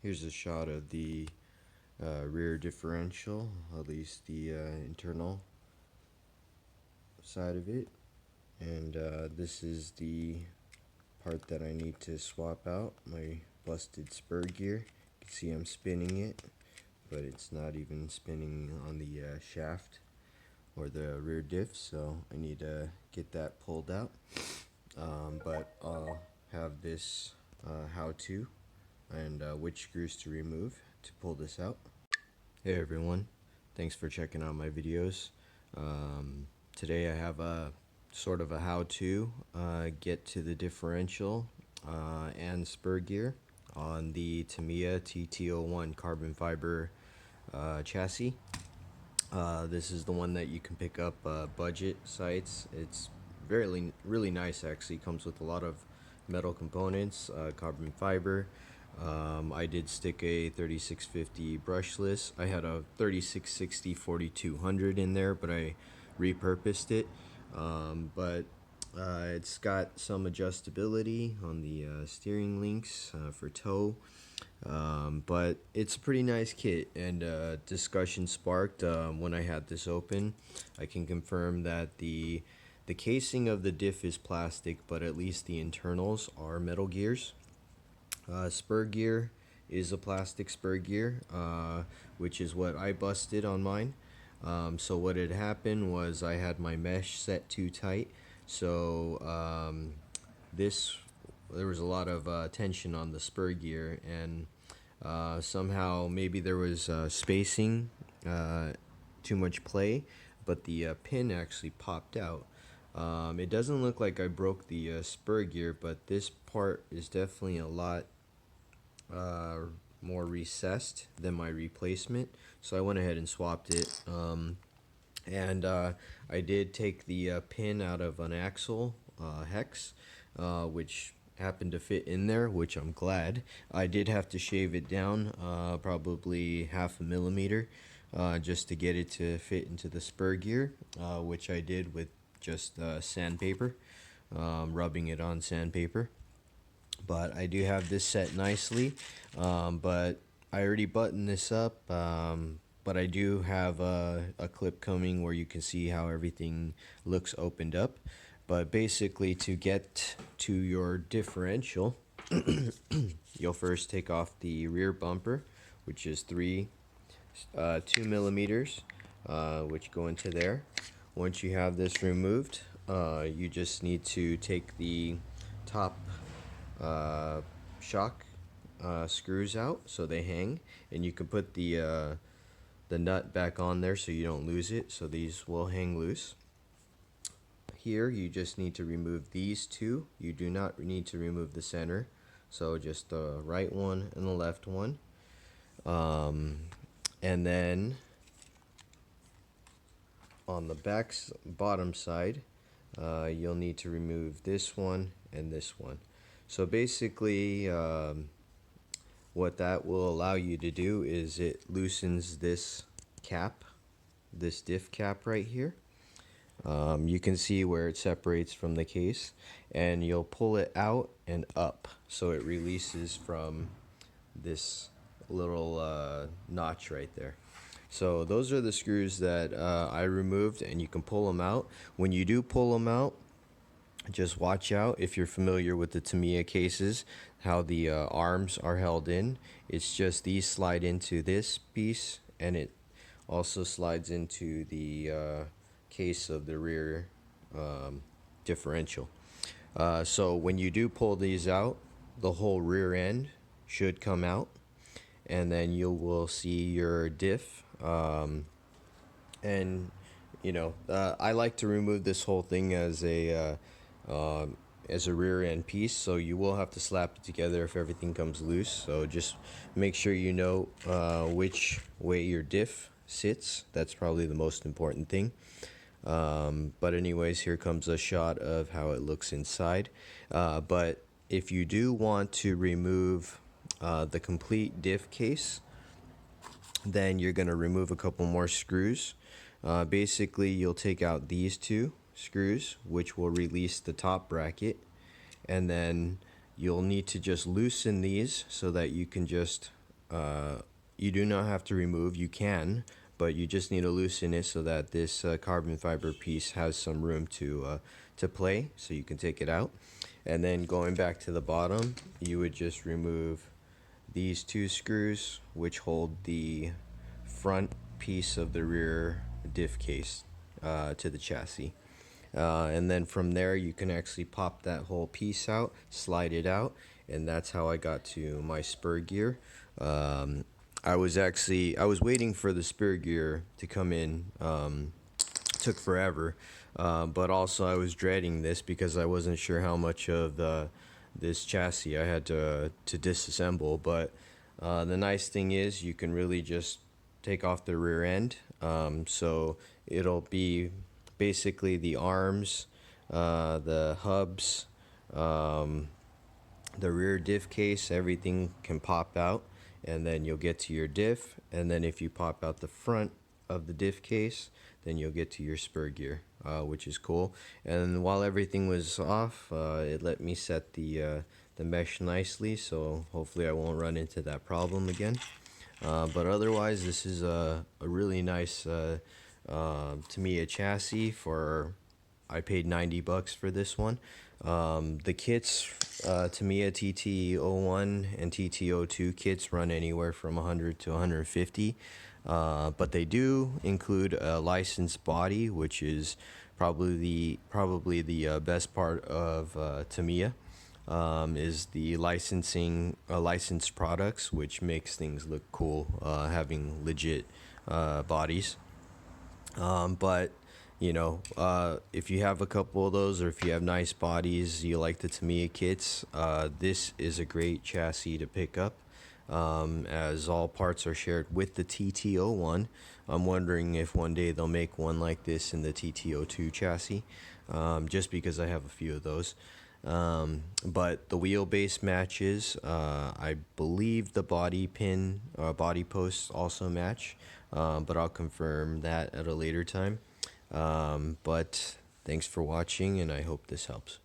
Here's a shot of the rear differential, at least the internal side of it. And this is the part that I need to swap out, my busted spur gear. You can see I'm spinning it, but it's not even spinning on the shaft or the rear diff, so I need to get that pulled out. But I'll have this how-to and which screws to remove to pull this out. Hey everyone, thanks for checking out my videos. Today I have a sort of a how-to get to the differential and spur gear on the Tamiya TT-01 carbon fiber chassis. This is the one that you can pick up budget sites. It's really nice actually. Comes with a lot of metal components, carbon fiber. I did stick a 3650 brushless. I had a 3660 4200 in there, but I repurposed it. But it's got some adjustability on the steering links for tow. But it's a pretty nice kit, and discussion sparked when I had this open. I can confirm that the casing of the diff is plastic, but at least the internals are metal gears. Spur gear is a plastic spur gear, which is what I busted on mine. So what had happened was I had my mesh set too tight, so there was a lot of tension on the spur gear, and somehow maybe there was spacing, too much play, but the pin actually popped out. It doesn't look like I broke the spur gear, but this part is definitely a lot more recessed than my replacement, so I went ahead and swapped it. And I did take the pin out of an axle hex, which happened to fit in there, which I'm glad. I did have to shave it down probably half a millimeter just to get it to fit into the spur gear, which I did with just sandpaper, rubbing it on sandpaper. But I do have this set nicely, but I already buttoned this up, but I do have a clip coming where you can see how everything looks opened up. But basically, to get to your differential, you'll first take off the rear bumper, which is 2 millimeters, which go into there. Once you have this removed, you just need to take the top shock screws out so they hang, and you can put the nut back on there so you don't lose it, so these will hang loose. Here you just need to remove these two. You do not need to remove the center, so just the right one and the left one. And then on the bottom side, you'll need to remove this one and this one. So basically, what that will allow you to do is it loosens this cap, this diff cap right here. You can see where it separates from the case, and you'll pull it out and up so it releases from this little notch right there. So those are the screws that I removed, and you can pull them out. When you do pull them out, just watch out, if you're familiar with the Tamiya cases, how the arms are held in. It's just these slide into this piece, and it also slides into the case of the rear differential. So when you do pull these out, the whole rear end should come out, and then you will see your diff. And you know, I like to remove this whole thing as a rear end piece, so you will have to slap it together if everything comes loose. So just make sure you know which way your diff sits. That's probably the most important thing. But anyways, here comes a shot of how it looks inside. But if you do want to remove the complete diff case, then you're going to remove a couple more screws. Basically, you'll take out these two screws, which will release the top bracket, and then you'll need to just loosen these so that you can just you do not have to remove. You can, but you just need to loosen it so that this carbon fiber piece has some room to play, so you can take it out. And then going back to the bottom, you would just remove these two screws, which hold the front piece of the rear diff case to the chassis. And then from there you can actually pop that whole piece out, slide it out, and that's how I got to my spur gear. I was waiting for the spur gear to come in. Took forever, but also I was dreading this because I wasn't sure how much of this chassis I had to disassemble. But the nice thing is you can really just take off the rear end, so it'll be basically the arms, the hubs, the rear diff case, everything can pop out, and then you'll get to your diff. And then if you pop out the front of the diff case, then you'll get to your spur gear, which is cool. And while everything was off, it let me set the mesh nicely, so hopefully I won't run into that problem again. But otherwise, this is a really nice Tamiya chassis. I paid $90 for this one. The kits, Tamiya TT-01 and TT-02 kits run anywhere from 100 to 150, but they do include a licensed body, which is probably the best part of Tamiya. Is the licensed products, which makes things look cool, having legit bodies. But if you have a couple of those, or if you have nice bodies, you like the Tamiya kits, this is a great chassis to pick up, as all parts are shared with the TT-01. I'm wondering if one day they'll make one like this in the TT-02 chassis, just because I have a few of those. But the wheelbase matches. I believe the body posts also match, but I'll confirm that at a later time. But thanks for watching, and I hope this helps.